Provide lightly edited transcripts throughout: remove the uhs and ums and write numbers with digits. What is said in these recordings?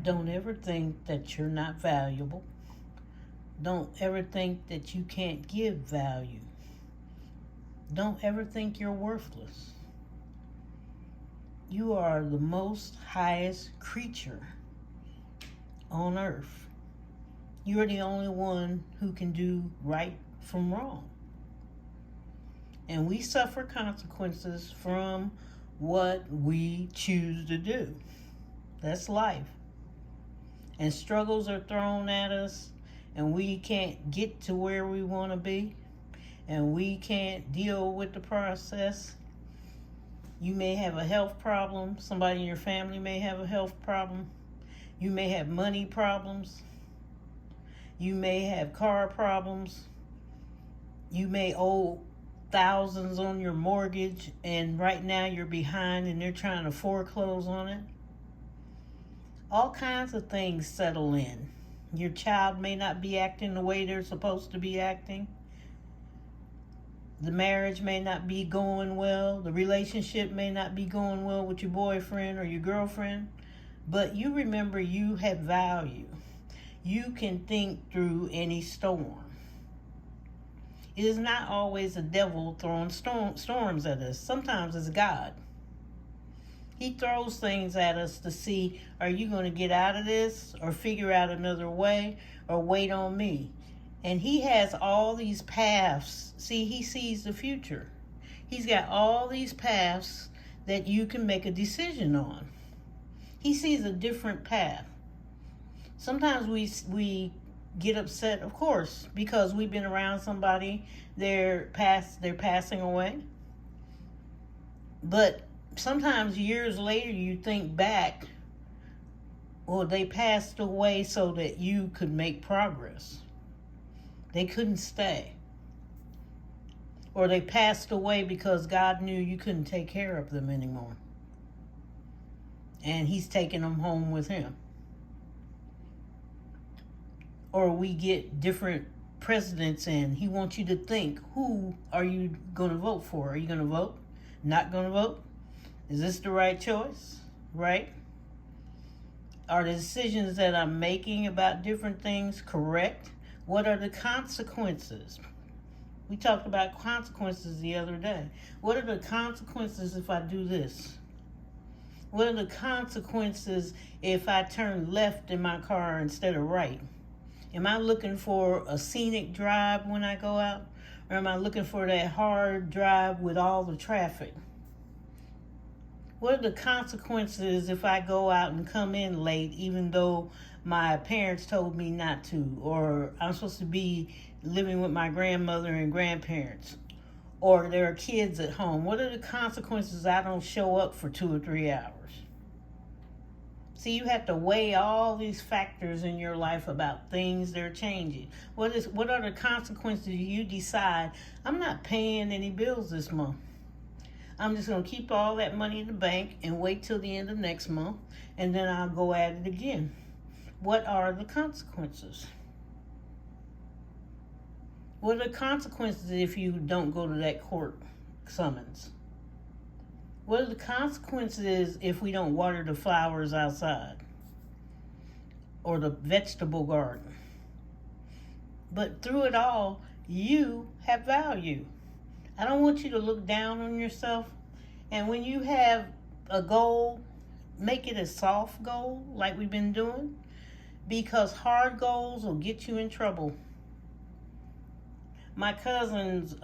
Don't ever think that you're not valuable. Don't ever think that you can't give value. Don't ever think you're worthless. You are the most highest creature on earth. You're the only one who can do right from wrong. And we suffer consequences from what we choose to do. That's life. And struggles are thrown at us, and we can't get to where we want to be, and we can't deal with the process. You may have a health problem. Somebody in your family may have a health problem. You may have money problems. You may have car problems. You may owe thousands on your mortgage, and right now you're behind and they're trying to foreclose on it. All kinds of things settle in. Your child may not be acting the way they're supposed to be acting. The marriage may not be going well. The relationship may not be going well with your boyfriend or your girlfriend. But you remember you have value. You can think through any storm. It is not always the devil throwing storms at us. Sometimes it's God. He throws things at us to see, are you going to get out of this or figure out another way or wait on me? And he has all these paths. See, he sees the future. He's got all these paths that you can make a decision on. He sees a different path. Sometimes we get upset, of course, because we've been around somebody, they're passing away. But sometimes years later you think back, well, they passed away so that you could make progress. They couldn't stay. Or they passed away because God knew you couldn't take care of them anymore. And he's taking them home with him. Or we get different presidents in. He wants you to think, who are you going to vote for? Are you going to vote? Not going to vote? Is this the right choice? Right? Are the decisions that I'm making about different things correct? What are the consequences? We talked about consequences the other day. What are the consequences if I do this? What are the consequences if I turn left in my car instead of right? Am I looking for a scenic drive when I go out? Or am I looking for that hard drive with all the traffic? What are the consequences if I go out and come in late even though my parents told me not to? Or I'm supposed to be living with my grandmother and grandparents? Or there are kids at home. What are the consequences I don't show up for 2 or 3 hours? See, you have to weigh all these factors in your life about things that are changing. What are the consequences you decide, I'm not paying any bills this month. I'm just going to keep all that money in the bank and wait till the end of next month, and then I'll go at it again. What are the consequences? What are the consequences if you don't go to that court summons? What are the consequences if we don't water the flowers outside or the vegetable garden? But through it all, you have value. I don't want you to look down on yourself. And when you have a goal, make it a soft goal like we've been doing, because hard goals will get you in trouble. My cousin's,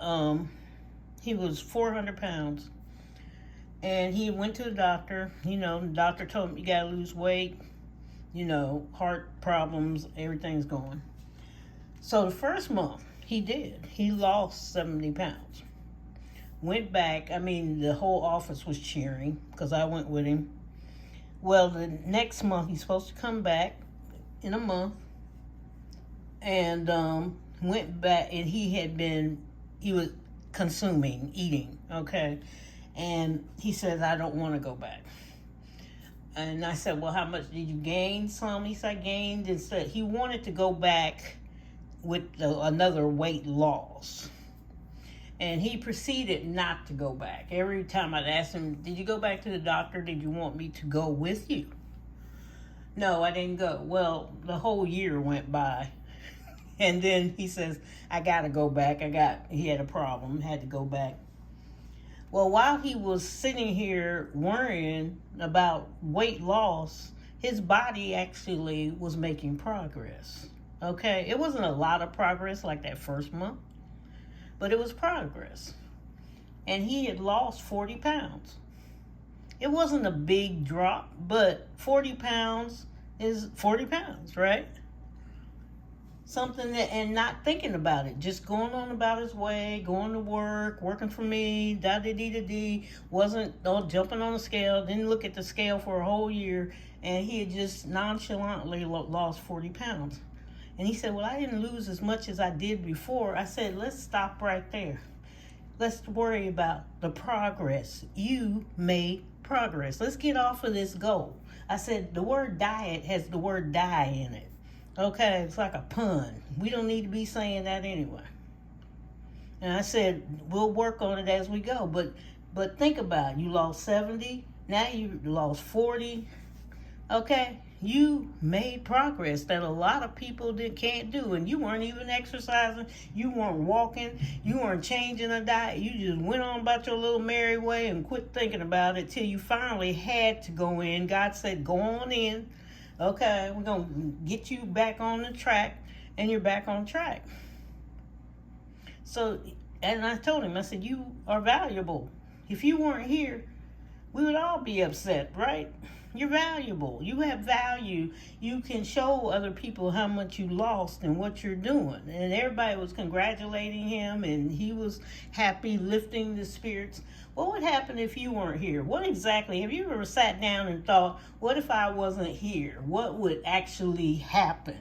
he was 400 pounds. And he went to the doctor. The doctor told him, you got to lose weight. Heart problems, everything's going. So the first month, he did. He lost 70 pounds. Went back. The whole office was cheering because I went with him. Well, the next month, he's supposed to come back in a month. And went back, and he was eating, okay? And he says, I don't want to go back. And I said, well, how much did you gain? Some. He said, I gained. Instead, he wanted to go back with another weight loss. And he proceeded not to go back. Every time I'd ask him, did you go back to the doctor? Did you want me to go with you? No, I didn't go. Well, the whole year went by. And then he says, I got to go back. He had a problem, had to go back. Well, while he was sitting here worrying about weight loss, his body actually was making progress. Okay, it wasn't a lot of progress like that first month, but it was progress. And he had lost 40 pounds. It wasn't a big drop, but 40 pounds is 40 pounds, right? Something that, and not thinking about it, just going on about his way, going to work, working for me, da-da-dee-da-dee, wasn't jumping on the scale, didn't look at the scale for a whole year, and he had just nonchalantly lost 40 pounds. And he said, well, I didn't lose as much as I did before. I said, let's stop right there. Let's worry about the progress. You made progress. Let's get off of this goal. I said, the word diet has the word die in it. Okay, it's like a pun. We don't need to be saying that anyway. And I said, we'll work on it as we go. But think about it. You lost 70. Now you lost 40. Okay, you made progress that a lot of people can't do. And you weren't even exercising. You weren't walking. You weren't changing a diet. You just went on about your little merry way and quit thinking about it till you finally had to go in. God said, go on in. Okay, we're going to get you back on the track, and you're back on track. So, and I told him, I said, you are valuable. If you weren't here, we would all be upset, right? You're valuable. You have value. You can show other people how much you lost and what you're doing. And everybody was congratulating him, and he was happy, lifting the spirits. What would happen if you weren't here? What exactly, have you ever sat down and thought, what if I wasn't here? What would actually happen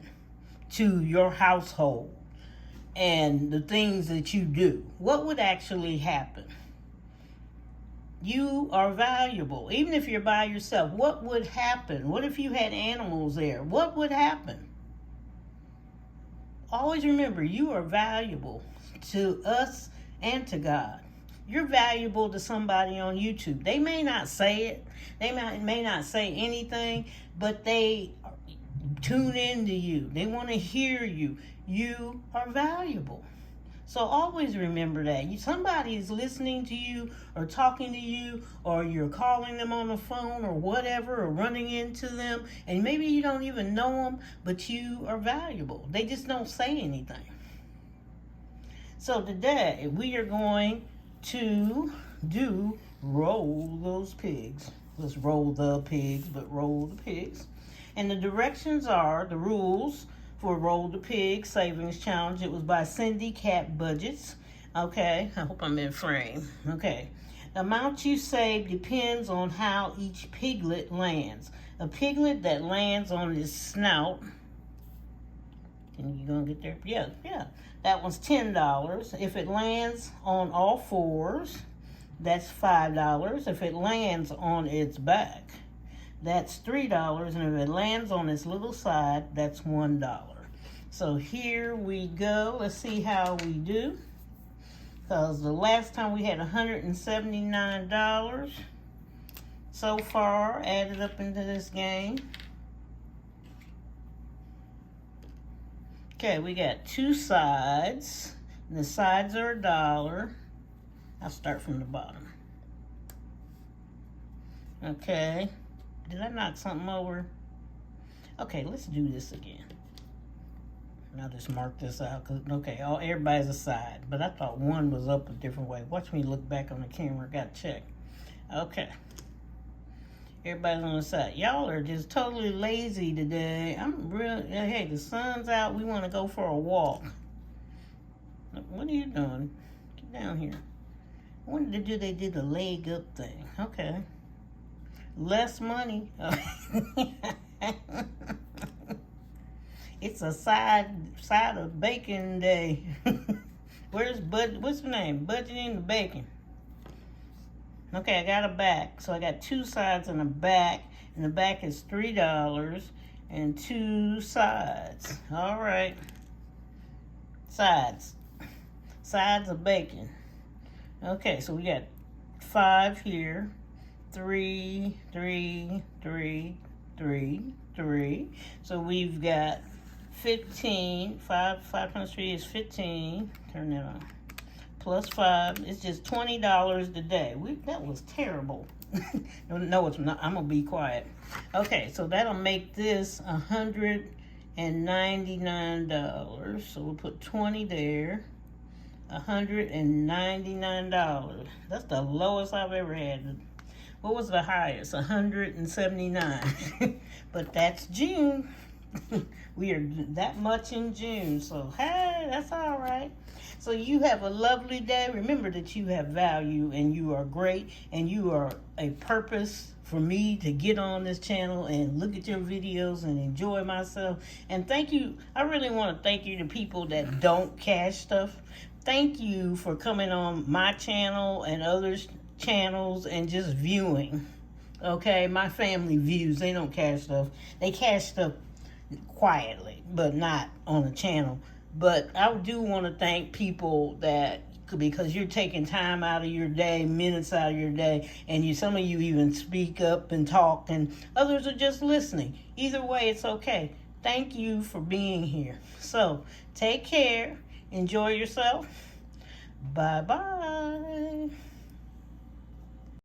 to your household and the things that you do? What would actually happen? You are valuable. Even if you're by yourself, what would happen? What if you had animals there? What would happen? Always remember, you are valuable to us and to God. You're valuable to somebody on YouTube. They may not say it. They may not say anything, but they tune into you. They want to hear you. You are valuable. So always remember that. Somebody is listening to you or talking to you, or you're calling them on the phone or whatever, or running into them, and maybe you don't even know them, but you are valuable. They just don't say anything. So today we are going to do roll those pigs. Let's roll the pigs, but roll the pigs. And the directions are, the rules for Roll the Pig Savings Challenge. It was by Cindy Cat Budgets. Okay, I hope I'm in frame. Okay. The amount you save depends on how each piglet lands. A piglet that lands on its snout, and you gonna get there? Yeah. That one's $10. If it lands on all fours, that's $5. If it lands on its back, that's $3. And if it lands on its little side, that's $1. So here we go. Let's see how we do. Because the last time we had $179 so far added up into this game. Okay, we got two sides, and the sides are $1. I'll start from the bottom. Okay, did I knock something over? Okay, let's do this again. I'll just mark this out, cause okay, everybody's a side, but I thought one was up a different way. Watch me look back on the camera, got to check. Okay. Everybody's on the side. Y'all are just totally lazy today. I'm real. Hey, the sun's out. We want to go for a walk. What are you doing? Get down here. I wanted to do, they did the leg up thing. Okay. Less money. It's a side of bacon day. What's the name? Budgeting the bacon. Okay, I got a back. So I got two sides and a back. And the back is $3 and two sides. All right. Sides. Sides of bacon. Okay, so we got 5 here. 3, 3, 3, 3. 3. So we've got 15. 5 times 3 is 15. Turn that on. Plus 5. It's just $20 today. That was terrible. No, it's not. I'm going to be quiet. Okay, so that'll make this $199. So we'll put 20 there. $199. That's the lowest I've ever had. What was the highest? 179. But that's June. We are that much in June. So, hey, that's all right. So you have a lovely day. Remember that you have value and you are great and you are a purpose for me to get on this channel and look at your videos and enjoy myself. And thank you. I really want to thank you to people that don't cash stuff. Thank you for coming on my channel and others' channels and just viewing. Okay, my family views. They don't cash stuff. They cash stuff quietly, but not on the channel. But I do want to thank people that, because you're taking time out of your day, minutes out of your day, and some of you even speak up and talk, and others are just listening. Either way, it's okay. Thank you for being here. So take care. Enjoy yourself. Bye-bye.